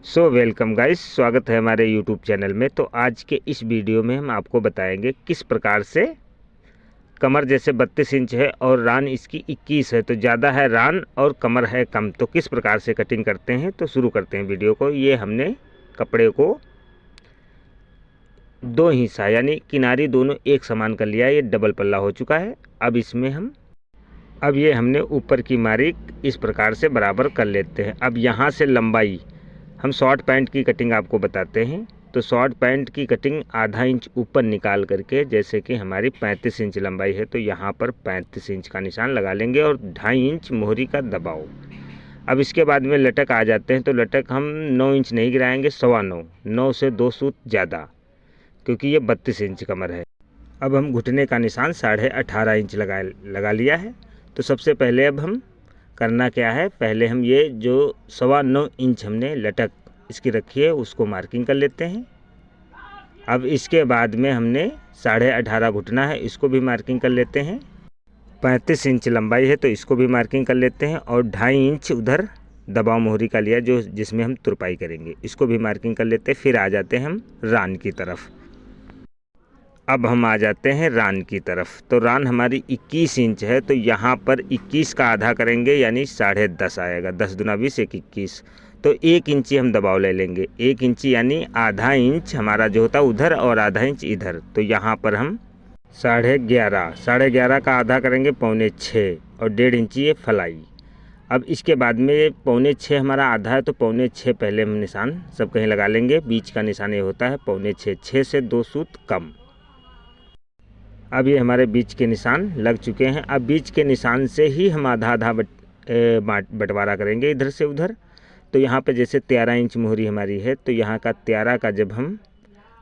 Welcome guys, स्वागत है हमारे यूट्यूब चैनल में। तो आज के इस वीडियो में हम आपको बताएंगे किस प्रकार से कमर जैसे 32 इंच है और रान इसकी 21 है, तो ज़्यादा है रान और कमर है कम, तो किस प्रकार से कटिंग करते हैं। तो शुरू करते हैं वीडियो को। ये हमने कपड़े को दो हिस्सा यानी किनारी दोनों एक समान कर लिया है। ये डबल पल्ला हो चुका है। अब ये हमने ऊपर की मारी इस प्रकार से बराबर कर लेते हैं। अब यहाँ से लंबाई हम शॉर्ट पैंट की कटिंग आपको बताते हैं। तो शॉर्ट पैंट की कटिंग आधा इंच ऊपर निकाल करके, जैसे कि हमारी 35 इंच लंबाई है तो यहाँ पर 35 इंच का निशान लगा लेंगे और 2.5 इंच मोहरी का दबाव। अब इसके बाद में लटक आ जाते हैं। तो लटक हम 9 इंच नहीं गिराएंगे, 9.25, 9 से 2 सूत ज़्यादा, क्योंकि ये 32 इंच कमर है। अब हम घुटने का निशान 18.5 इंच लगा लिया है। तो सबसे पहले अब हम करना क्या है, पहले हम ये जो 9.25 इंच हमने लटक इसकी रखी है उसको मार्किंग कर लेते हैं। अब इसके बाद में हमने 18.5 घुटना है, इसको भी मार्किंग कर लेते हैं। 35 इंच लंबाई है तो इसको भी मार्किंग कर लेते हैं। और 2.5 इंच उधर दबाव मोहरी का लिया जो जिसमें हम तुरपाई करेंगे, इसको भी मार्किंग कर लेते हैं। फिर आ जाते हैं हम रान की तरफ। अब हम आ जाते हैं रान की तरफ। तो रान हमारी 21 इंच है, तो यहाँ पर 21 का आधा करेंगे यानी 10.5 आएगा। 10 दूना 20, 1 21, तो 1 इंची हम दबाव ले लेंगे। 1 इंची यानी आधा इंच हमारा जो होता है उधर और आधा इंच इधर। तो यहाँ पर हम 11.5 का आधा करेंगे 6.25 और 1.5 इंची ये फलाई। अब इसके बाद में 6.25 हमारा आधा है तो 6.25 पहले हम निशान सब कहीं लगा लेंगे। बीच का निशान ये होता है 6.25, 6 से 2 सूत कम। अब ये हमारे बीच के निशान लग चुके हैं। अब बीच के निशान से ही हम आधा आधा बंटवारा करेंगे इधर से उधर। तो यहाँ पे जैसे 13 इंच मोहरी हमारी है, तो यहाँ का 13 का जब हम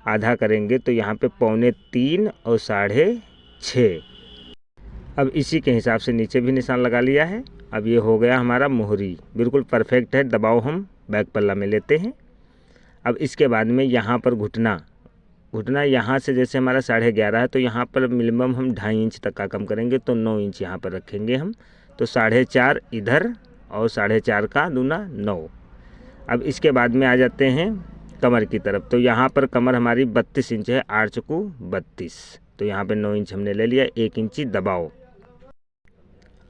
आधा करेंगे तो यहाँ पे 3.25 और 6.5। अब इसी के हिसाब से नीचे भी निशान लगा लिया है। अब ये हो गया हमारा मोहरी, बिल्कुल परफेक्ट है। दबाव हम बैक पल्ला में लेते हैं। अब इसके बाद में यहाँ पर घुटना यहाँ से जैसे हमारा 11.5 है तो यहाँ पर मिनिमम हम 2.5 इंच तक का कम करेंगे, तो 9 इंच यहाँ पर रखेंगे हम। तो 4.5 इधर और 4.5 का दूना 9। अब इसके बाद में आ जाते हैं कमर की तरफ। तो यहाँ पर कमर हमारी 32 इंच है, 8 चौको 32, तो यहाँ पे 9 इंच हमने ले लिया, 1 इंची दबाव।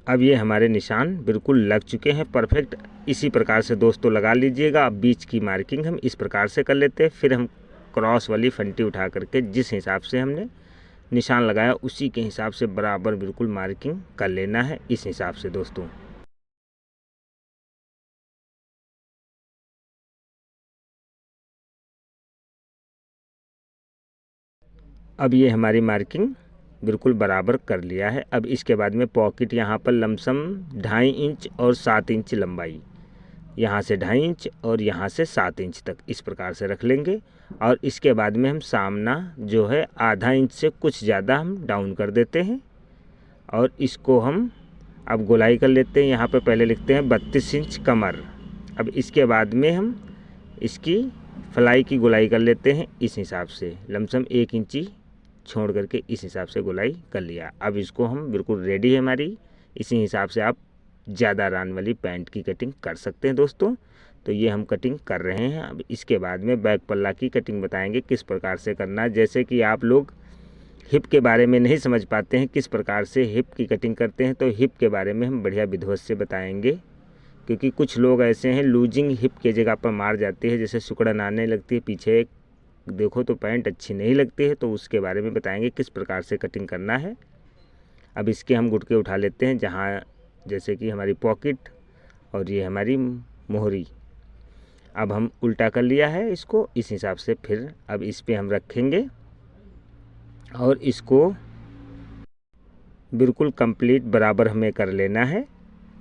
अब ये हमारे निशान बिल्कुल लग चुके हैं परफेक्ट। इसी प्रकार से दोस्तों लगा लीजिएगा। अब बीच की मार्किंग हम इस प्रकार से कर लेते हैं। फिर हम क्रॉस वाली फंटी उठा करके जिस हिसाब से हमने निशान लगाया उसी के हिसाब से बराबर बिल्कुल मार्किंग कर लेना है, इस हिसाब से दोस्तों। अब ये हमारी मार्किंग बिल्कुल बराबर कर लिया है। अब इसके बाद में पॉकेट यहाँ पर लमसम 2.5 इंच और 7 इंच लंबाई, यहाँ से 2.5 इंच और यहाँ से 7 इंच तक इस प्रकार से रख लेंगे। और इसके बाद में हम सामना जो है आधा इंच से कुछ ज़्यादा हम डाउन कर देते हैं और इसको हम अब गोलाई कर लेते हैं। यहाँ पर पहले लिखते हैं 32 इंच कमर। अब इसके बाद में हम इसकी फलाई की गोलाई कर लेते हैं इस हिसाब से, लमसम 1 इंची छोड़ करके इस हिसाब से गोलाई कर लिया। अब इसको हम बिल्कुल रेडी है हमारी। इसी हिसाब से आप ज़्यादा रान वाली पैंट की कटिंग कर सकते हैं दोस्तों। तो ये हम कटिंग कर रहे हैं। अब इसके बाद में बैक पल्ला की कटिंग बताएंगे किस प्रकार से करना है। जैसे कि आप लोग हिप के बारे में नहीं समझ पाते हैं किस प्रकार से हिप की कटिंग करते हैं, तो हिप के बारे में हम बढ़िया विधिवत से बताएंगे। क्योंकि कुछ लोग ऐसे हैं लूजिंग हिप के जगह पर मार जाती है, जैसे सिकुड़न आने लगती है पीछे देखो तो पैंट अच्छी नहीं लगती है। तो उसके बारे में बताएंगे किस प्रकार से कटिंग करना है। अब इसके हम गुटके उठा लेते हैं, जहाँ जैसे कि हमारी पॉकेट और ये हमारी मोहरी। अब हम उल्टा कर लिया है इसको, इस हिसाब से फिर अब इस पे हम रखेंगे और इसको बिल्कुल कंप्लीट बराबर हमें कर लेना है।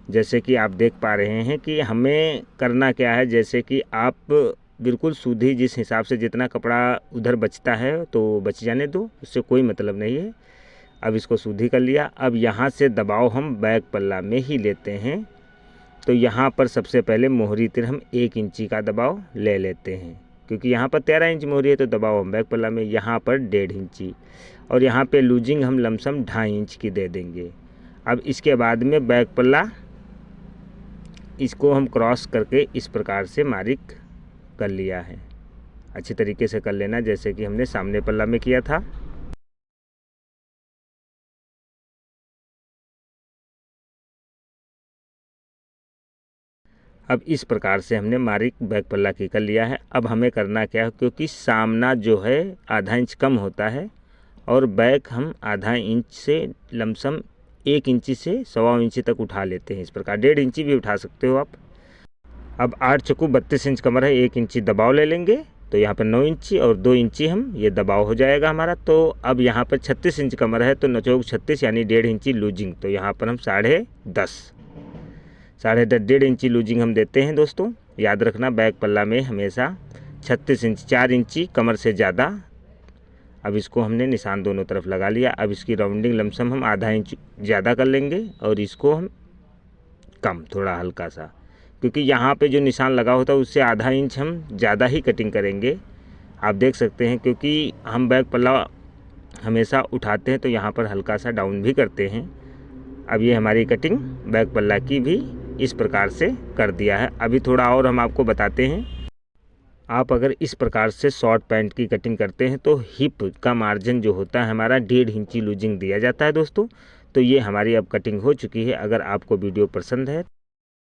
जैसे कि आप देख पा रहे हैं कि हमें करना क्या है, जैसे कि आप बिल्कुल सूधी जिस हिसाब से जितना कपड़ा उधर बचता है तो बच जाने दो, उससे कोई मतलब नहीं है। अब इसको सूधी कर लिया। अब यहाँ से दबाव हम बैक पल्ला में ही लेते हैं। तो यहाँ पर सबसे पहले मोहरी तिर हम 1 इंची का दबाव ले लेते हैं, क्योंकि यहाँ पर 13 इंच मोहरी है तो दबाव हम बैक पल्ला में यहाँ पर 1.5 इंची और यहाँ पे लूजिंग हम लमसम 2.5 इंच की दे देंगे। अब इसके बाद में बैक पल्ला इसको हम क्रॉस करके इस प्रकार से मार्क कर लिया है। अच्छी तरीके से कर लेना जैसे कि हमने सामने पल्ला में किया था। अब इस प्रकार से हमने मारी बैक पल्ला की कर लिया है। अब हमें करना क्या है, क्योंकि सामना जो है आधा इंच कम होता है और बैक हम आधा इंच से लमसम 1 इंची से 1.25 इंची तक उठा लेते हैं। इस प्रकार 1.5 इंची भी उठा सकते हो आप। अब 8 चक्कू 32 इंच कमर है, 1 इंची दबाव ले लेंगे तो यहाँ पर 9 इंची और 2 इंची हम ये दबाव हो जाएगा हमारा। तो अब यहाँ पर 36 इंच कमर है तो नचोक 36 यानी 1.5 इंची लूजिंग, तो यहाँ पर हम 10.5 इंची लूजिंग हम देते हैं दोस्तों। याद रखना बैक पल्ला में हमेशा 36 इंच 4 इंची कमर से ज़्यादा। अब इसको हमने निशान दोनों तरफ लगा लिया। अब इसकी राउंडिंग लमसम हम आधा इंच ज़्यादा कर लेंगे और इसको हम कम थोड़ा हल्का सा, क्योंकि यहाँ पे जो निशान लगा होता है उससे आधा इंच हम ज़्यादा ही कटिंग करेंगे। आप देख सकते हैं क्योंकि हम बैक पल्ला हमेशा उठाते हैं तो यहाँ पर हल्का सा डाउन भी करते हैं। अब ये हमारी कटिंग बैक पल्ला की भी इस प्रकार से कर दिया है। अभी थोड़ा और हम आपको बताते हैं। आप अगर इस प्रकार से शॉर्ट पैंट की कटिंग करते हैं तो हिप का मार्जिन जो होता है हमारा 1.5 इंची लूजिंग दिया जाता है दोस्तों। तो ये हमारी अब कटिंग हो चुकी है। अगर आपको वीडियो पसंद है